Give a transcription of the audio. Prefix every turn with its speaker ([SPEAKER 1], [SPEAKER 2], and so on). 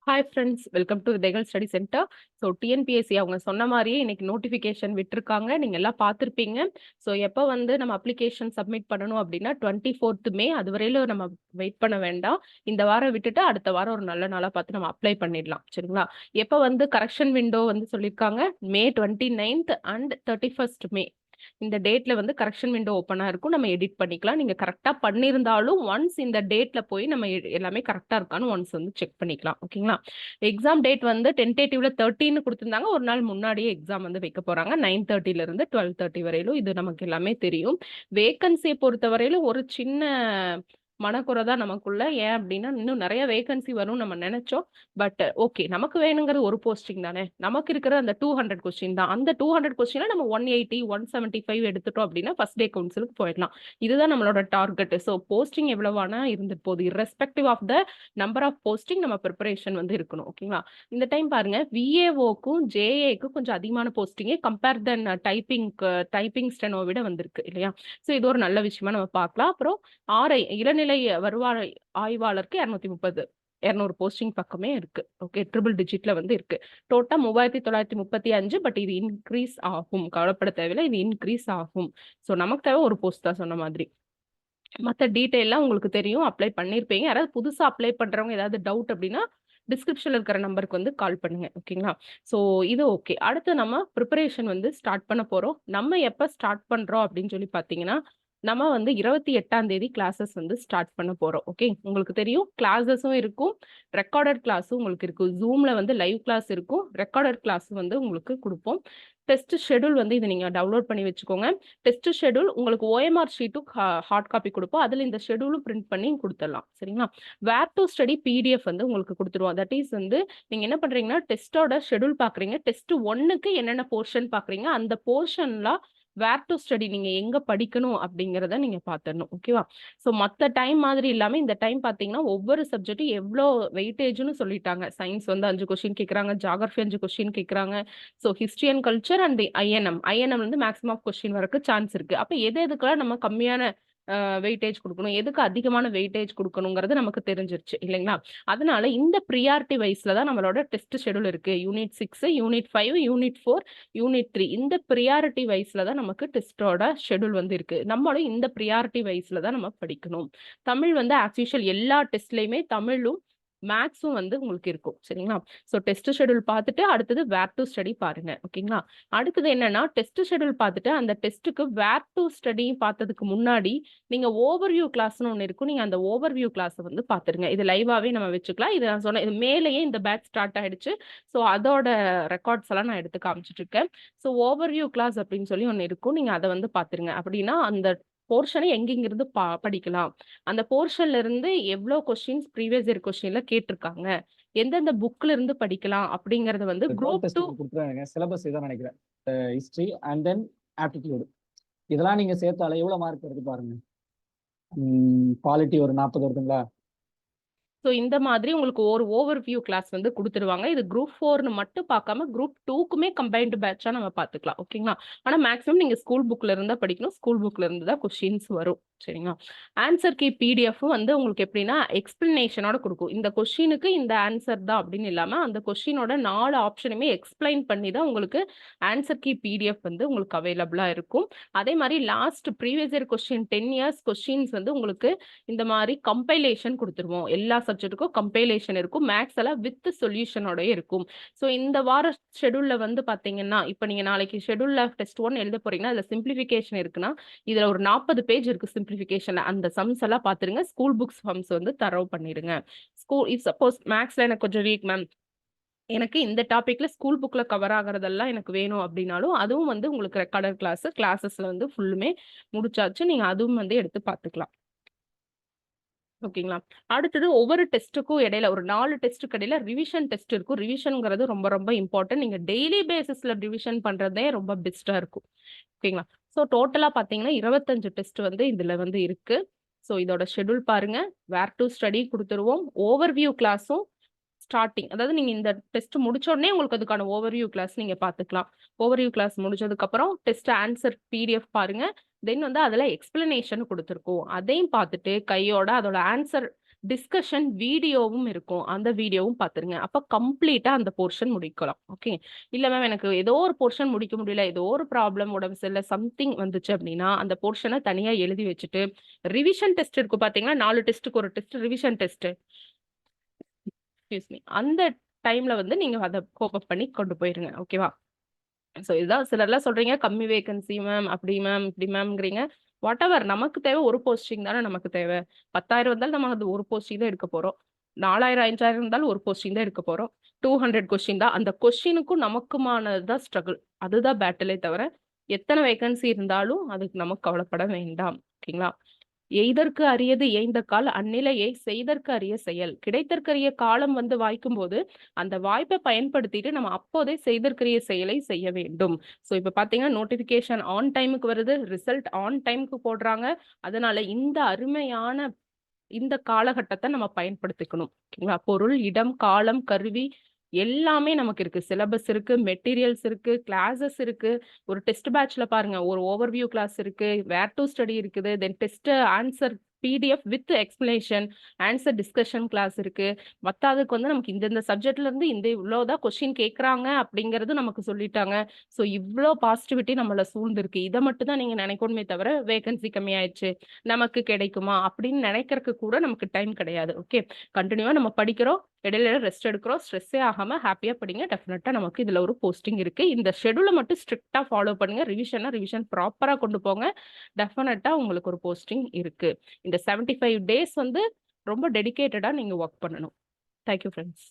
[SPEAKER 1] Hi friends, welcome to விதைகள் study centre. So TNPSC அவங்க சொன்ன மாதிரியே இன்னைக்கு நோட்டிஃபிகேஷன் விட்டுருக்காங்க. நீங்க எல்லாம் பார்த்துருப்பீங்க. ஸோ எப்போ வந்து நம்ம அப்ளிகேஷன் சப்மிட் பண்ணணும் அப்படின்னா 24th மே. அது வரையிலும் நம்ம வெயிட் பண்ண வேண்டாம். இந்த வாரம் விட்டுட்டு அடுத்த வாரம் ஒரு நல்ல நாளா பார்த்து நம்ம அப்ளை பண்ணிடலாம். சரிங்களா? எப்போ வந்து கரெக்ஷன் விண்டோ வந்து சொல்லியிருக்காங்க, மே 29th அண்ட் 31st மே. இந்த டேட்ல வந்து கரெக்ஷன் விண்டோ ஓப்பனா இருக்கும். நம்ம எடிட் பண்ணிக்கலாம். நீங்க கரெக்டா பண்ணியிருந்தாலும் ஒன்ஸ் இந்த டேட்ல போய் நம்ம எல்லாமே கரெக்டா இருக்கான்னு ஒன்ஸ் வந்து செக் பண்ணிக்கலாம். ஓகேங்களா? எக்ஸாம் டேட் வந்து டென்டேட்டிவ்ல 13 கொடுத்திருந்தாங்க. ஒரு நாள் முன்னாடியே எக்ஸாம் வந்து வைக்க போறாங்க. 9:30ல இருந்து 12:30 வரையிலும். இது நமக்கு எல்லாமே தெரியும். வேகன்சியை பொறுத்தவரையிலும் ஒரு சின்ன மனக்குறை தான் நமக்குள்ள. ஏன் அப்படின்னா இன்னும் நிறைய வேகன்சி வரும் நம்ம நினைச்சோம். பட் ஓகே, நமக்கு வேணுங்கிறது ஒரு போஸ்டிங் தானே. நமக்கு இருக்கிற அந்த 200 கொஸ்டின் தான். அந்த 200 கொஸ்டின்ல நம்ம 180 175 எடுத்துட்டோம் அப்படின்னா ஃபர்ஸ்ட் டே கவுன்சிலுக்கு போயிடலாம். இதுதான் நம்மளோட டார்கெட். ஸோ போஸ்டிங் எவ்வளவானா இருந்துட்டு போகுது. Irrespective of the number of posting நம்ம ப்ரிப்பரேஷன் வந்து இருக்கணும். ஓகேங்களா? இந்த டைம் பாருங்க, விஏஓக்கும் ஜேஏக்கும் கொஞ்சம் அதிகமான போஸ்டிங்கே கம்பேர் தென் டைப்பிங் ஸ்டெனோ விட வந்திருக்கு இல்லையா? ஸோ இது ஒரு நல்ல விஷயமா நம்ம பார்க்கலாம். அப்புறம் இளநிலை வருவாய் ஆய்வாளருக்கு 230 போஸ்டிங் பக்கமே இருக்கு. ஓகே, ட்ரிபிள் டிஜிட்ல வந்து இருக்கு. டோட்டா 3935. பட் இது இன்க்ரீஸ் ஆகும், கவலைப்பட தேவையில்லை. இது இன்க்ரீஸ் ஆகும். ஸோ நமக்கு தேவை ஒரு போஸ்ட் தான் சொன்ன மாதிரி. மற்ற டீட்டெயிலாம் உங்களுக்கு தெரியும், அப்ளை பண்ணியிருப்பீங்க. யாராவது புதுசா அப்ளை பண்றவங்க ஏதாவது டவுட் அப்படின்னா டிஸ்கிரிப்ஷன்ல இருக்கிற நம்பருக்கு வந்து கால் பண்ணுங்க. ஓகேங்களா? ஸோ இது ஓகே. அடுத்து நம்ம ப்ரிப்பரேஷன் வந்து ஸ்டார்ட் பண்ண போறோம். நம்ம எப்போ ஸ்டார்ட் பண்றோம் அப்படின்னு சொல்லி பார்த்தீங்கன்னா, நம்ம வந்து 28ஆம் தேதி கிளாஸஸ் வந்து ஸ்டார்ட் பண்ண போறோம். ஓகே, உங்களுக்கு தெரியும் கிளாஸஸும் இருக்கும், ரெக்கார்டட் கிளாஸும் உங்களுக்கு இருக்கும். ஜூம்ல வந்து லைவ் கிளாஸ் இருக்கும், ரெக்கார்டட் கிளாஸ் வந்து உங்களுக்கு கொடுப்போம். டெஸ்ட் ஷெடியூல் வந்து இதை நீங்க டவுன்லோட் பண்ணி வச்சுக்கோங்க. டெஸ்ட் ஷெடியூல் உங்களுக்கு ஓஎம்ஆர் ஷீட்டும் ஹார்ட் காப்பி கொடுப்போம். அதில் இந்த ஷெடியூலும் பிரிண்ட் பண்ணி கொடுத்துடலாம். சரிங்களா? வேர் டு ஸ்டடி பிடிஎஃப் வந்து உங்களுக்கு கொடுத்துருவோம். தட் இஸ் வந்து நீங்க என்ன பண்றீங்கன்னா டெஸ்டோட ஷெடியூல் பாக்குறீங்க. டெஸ்ட் 1க்கு என்னென்ன போர்ஷன் பாக்குறீங்க, அந்த போர்ஷன்ல வேர் டு ஸ்டடி நீங்க எங்க படிக்கணும் அப்படிங்கிறத நீங்க பாத்துடணும். ஓகேவா? ஸோ மற்ற டைம் மாதிரி இல்லாம இந்த டைம் பாத்தீங்கன்னா ஒவ்வொரு சப்ஜெக்டும் எவ்வளோ வெயிட்டேஜ்னு சொல்லிட்டாங்க. சயின்ஸ் வந்து 5 கொஸ்டின் கேட்கறாங்க, ஜாகிரபி 5 கொஸ்டின் கேட்கறாங்க. So history and culture and INM வந்து மேக்ஸிமம் ஆஃப் கொஸ்டின் வரக்கு சான்ஸ் இருக்கு. அப்ப எதுக்கெல்லாம் நம்ம கம்மியான வெயிட்டேஜ் கொடுக்கணும், எதுக்கு அதிகமான வெயிட்டேஜ் கொடுக்கணுங்கிறது நமக்கு தெரிஞ்சிருச்சு இல்லைங்களா? அதனால இந்த ப்ரியாரிட்டி வைஸ்ல தான் நம்மளோட டெஸ்ட் ஷெடியூல் இருக்கு. யூனிட் 6, யூனிட் 5, யூனிட் 4, யூனிட் 3 இந்த ப்ரியாரிட்டி வைஸ்ல தான் நமக்கு டெஸ்டோட ஷெடியூல் வந்து இருக்கு. நம்மளும் இந்த ப்ரியாரிட்டி வைஸ்ல தான் நம்ம படிக்கணும். தமிழ் வந்து ஆஸ் யூஷுவல் எல்லா டெஸ்ட்லயுமே தமிழும் மேக்ஸும் வந்து உங்களுக்கு இருக்கும். சரிங்களா? ஸோ டெஸ்ட் ஷெடியூல் பார்த்துட்டு அடுத்தது வேர் டு ஸ்டடி பாருங்க. ஓகேங்களா? அடுத்தது என்னன்னா டெஸ்ட் ஷெடியூல் பார்த்துட்டு அந்த டெஸ்ட்டுக்கு வேர் டு ஸ்டடி பார்த்ததுக்கு முன்னாடி நீங்க ஓவர்வியூ கிளாஸ்னு ஒன்று இருக்கும். நீங்க அந்த ஓவர்வியூ கிளாஸ் வந்து பார்த்துருங்க. இது லைவாவே நம்ம வச்சுக்கலாம். இது நான் சொன்னேன், இது மேலேயே இந்த பேட்ச் ஸ்டார்ட் ஆயிடுச்சு. ஸோ அதோட ரெக்கார்ட்ஸ் எல்லாம் நான் எடுத்து காமிச்சிட்டு இருக்கேன். ஸோ ஓவர்வியூ கிளாஸ் அப்படின்னு சொல்லி ஒன்று இருக்கும். நீங்க அதை வந்து பார்த்துருங்க. அப்படின்னா அந்த போர்ஷனை எங்கெங்கிருந்து படிக்கலாம், அந்த போர்ஷன்ல இருந்து எவ்வளோ கொஸ்டின்ஸ் ப்ரீவியஸ் இயர் கொஸ்டின்ல கேட்டிருக்காங்க, எந்தெந்த புக்ல இருந்து படிக்கலாம் அப்படிங்கறது வந்து குரூப் 2
[SPEAKER 2] கொடுத்துருவாங்க. சிலபஸ் இதான் நினைக்கிறேன். ஹிஸ்டரி அண்ட் தென் ஆப்டிடியூட் இதெல்லாம் நீங்க சேர்த்தால எவ்வளவு மார்க் வருது பாருங்க. குவாலிட்டி ஒரு 40 வருதுங்களா?
[SPEAKER 1] ஸோ இந்த மாதிரி உங்களுக்கு ஒரு ஓவர்வியூ கிளாஸ் வந்து கொடுத்துருவாங்க. இது குரூப் 4ன்னு மட்டும் பார்க்காம குரூப் 2க்குமே கம்பைன்டு பேட்சா நம்ம பார்த்துக்கலாம். ஓகேங்களா? ஆனா மேக்ஸிமம் நீங்க ஸ்கூல் புக்ல இருந்தா படிக்கணும். ஸ்கூல் புக்ல இருந்து தான் கொஸ்டின்ஸ் வரும். சரிங்களா? ஆன்சர் கீ பிடிஎஃப் வந்து உங்களுக்கு எப்படின்னா எக்ஸ்பிளனேஷனோட கொடுக்கும். இந்த கொஸ்டினுக்கு இந்த ஆன்சர் தான் அப்படின்னு இல்லாம அந்த கொஸ்டினோட 4 ஆப்ஷனுமே எக்ஸ்பிளைன் பண்ணி தான் உங்களுக்கு ஆன்சர் கீ பிடிஎஃப் வந்து உங்களுக்கு அவைலபிளா இருக்கும். அதே மாதிரி last previous year question 10 years questions வந்து உங்களுக்கு இந்த மாதிரி கம்பைலேஷன் கொடுத்துருவோம். எல்லா சப்ஜெக்ட்டுக்கும் கம்பைலேஷன் இருக்கும். மேக்ஸ் எல்லாம் வித் சொல்யூஷனோட இருக்கும். ஸோ இந்த வார ஷெடியூல்ல வந்து பாத்தீங்கன்னா இப்ப நீங்க நாளைக்கு ஷெடியூல்ல டெஸ்ட் 1 எழுத போறீங்கன்னா அதுல சிம்பிளிஃபிகேஷன் இருக்குன்னா இதுல ஒரு 40 பேஜ் இருக்கு சிம்பிளிஃபிகேஷன். அந்த சம்ஸ் எல்லாம் பாத்துருங்க. ஸ்கூல் புக்ஸ் சம்ஸ் வந்து தரவு பண்ணிடுங்க. இஃப் சப்போஸ் மேக்ஸ்ல எனக்கு கொஞ்சம் வீக் மேம், எனக்கு இந்த டாபிக்ல ஸ்கூல் புக்ல கவர் ஆகுறதெல்லாம் எனக்கு வேணும் அப்படின்னாலும் அதுவும் வந்து உங்களுக்கு ரெக்கார்டர் கிளாஸஸ்ல வந்து ஃபுல்லுமே முடிச்சாச்சு. நீங்க அதுவும் வந்து எடுத்து பாத்துக்கலாம். ஓகேங்களா? அடுத்தது ஒவ்வொரு டெஸ்ட்டுக்கும் இடையில ஒரு 4 டெஸ்ட்டுக்கு இடையில ரிவிஷன் டெஸ்ட் இருக்கும். ரிவிஷன்ங்கிறது ரொம்ப ரொம்ப இம்பார்ட்டன்ட். நீங்க டெய்லி பேசிஸ்ல ரிவிஷன் பண்றதே ரொம்ப பெஸ்டா இருக்கும். ஓகேங்களா? ஸோ டோட்டலா பாத்தீங்கன்னா 25 டெஸ்ட் வந்து இதுல வந்து இருக்கு. ஸோ இதோட ஷெடியூல் பாருங்க. வேர் டு ஸ்டடி கொடுத்துருவோம். ஓவர்வியூ கிளாஸும் ஸ்டார்டிங், அதாவது நீங்க இந்த டெஸ்ட் முடிச்ச உடனே உங்களுக்கு அதுக்கான ஓவர்வியூ கிளாஸ் நீங்க பாத்துக்கலாம். ஓவர்வியூ கிளாஸ் முடிச்சதுக்கு அப்புறம் டெஸ்ட் ஆன்சர் பிடிஎஃப் பாருங்க. தென் வந்து அதுல எக்ஸ்பிளனேஷன் கொடுத்துருக்கோம். அதையும் பார்த்துட்டு கையோட அதோட ஆன்சர் டிஸ்கஷன் வீடியோவும் இருக்கும். அந்த வீடியோவும் பார்த்துருங்க. அப்ப கம்ப்ளீட்டா அந்த போர்ஷன் முடிக்கலாம். ஓகே. இல்ல மேம் எனக்கு ஏதோ ஒரு போர்ஷன் முடிக்க முடியல. ஏதோ ஒரு ப்ராப்ளம் உடம்பு சரியில்ல சம்திங் வந்துச்சு அப்படின்னா, அந்த போர்ஷன தனியா எழுதி வச்சுட்டு, ரிவிஷன் டெஸ்ட் இருக்கும் பார்த்தீங்களா? 4 டெஸ்ட்க்கு ஒரு test revision test. Excuse me. அந்த டைம்ல வந்து நீங்க அத கோப் அப் பண்ணி கொண்டு போயிருங்க. ஓகேவா? ஸோ இதுதான் சிலர்லாம் சொல்றீங்க கம்மி வேகன்சி மேம், அப்படி மேம், இப்படி மேம்ங்கிறீங்க. வாட்டெவர் நமக்கு தேவை ஒரு போஸ்டிங் தானே நமக்கு தேவை. 10,000 வந்தாலும் நம்ம அது ஒரு போஸ்டிங் தான் எடுக்க போறோம். 4,000, 5,000 இருந்தாலும் ஒரு போஸ்டிங் தான் எடுக்க போறோம். 200 கொஸ்டின் தான். அந்த கொஸ்டினுக்கும் நமக்குமானது தான் ஸ்ட்ரகிள். அதுதான் பேட்டிலே தவிர, எத்தனை வேகன்சி இருந்தாலும் அதுக்கு நம்ம கவலைப்பட வேண்டாம். ஓகேங்களா? எய்தற்கு அரியது ஏய்ந்த கால் அந்நிலையை செய்தற்கு அரிய செயல். கிடைத்தற்கரிய காலம் வந்து வாய்க்கும்போது, அந்த வாய்ப்பை பயன்படுத்திட்டு நம்ம அப்போதே செய்தற்கரிய செயலை செய்ய வேண்டும். ஸோ இப்ப பார்த்தீங்கன்னா, நோட்டிஃபிகேஷன் ஆன் டைமுக்கு வருது. ரிசல்ட் ஆன் டைமுக்கு போடுறாங்க. அதனால இந்த அருமையான இந்த காலகட்டத்த நம்ம பயன்படுத்திக்கணும். ஓகேங்களா? பொருள், இடம், காலம், கருவி எல்லாமே நமக்கு இருக்கு. சிலபஸ் இருக்கு, மெட்டீரியல்ஸ் இருக்கு, கிளாஸஸ் இருக்கு. ஒரு டெஸ்ட் பேட்ச்ல பாருங்க. ஒரு ஓவர்வியூ கிளாஸ் இருக்கு, வேர் டூ ஸ்டடி இருக்குது, then test answer PDF with explanation, answer discussion class இருக்கு. பத்தாவதுக்கு வந்து நமக்கு இந்தந்த சப்ஜெக்ட்ல இருந்து இந்த இவ்வளோதான் கொஸ்டின் கேட்கறாங்க அப்படிங்கிறது நமக்கு சொல்லிட்டாங்க. ஸோ இவ்ளோ பாசிட்டிவிட்டி நம்மள சூழ்ந்திருக்கு. இத மட்டும் தான் நீங்க நினைக்கணுமே தவிர, வேகன்சி கம்மியாயிடுச்சு, நமக்கு கிடைக்குமா அப்படின்னு நினைக்கிறதுக்கு கூட நமக்கு டைம் கிடையாது. ஓகே. கன்டினியூவா நம்ம படிக்கிறோம். இடையில ரெஸ்ட் எடுக்கிறோம். ஸ்ட்ரெஸ்ஸே ஆகாம ஹாப்பியா படிங்க. டெஃபினட்டா நமக்கு இதுல ஒரு போஸ்டிங் இருக்கு. இந்த ஷெட்யூல மட்டும் ஸ்ட்ரிக்ட்டா ஃபாலோ பண்ணுங்க. ரிவிஷன் ப்ராப்பரா கொண்டு போங்க. டெஃபினட்டா உங்களுக்கு ஒரு போஸ்டிங் இருக்கு. இந்த 75 டேஸ் வந்து ரொம்ப டெடிகேட்டடா நீங்க வொர்க் பண்ணணும். Thank you friends.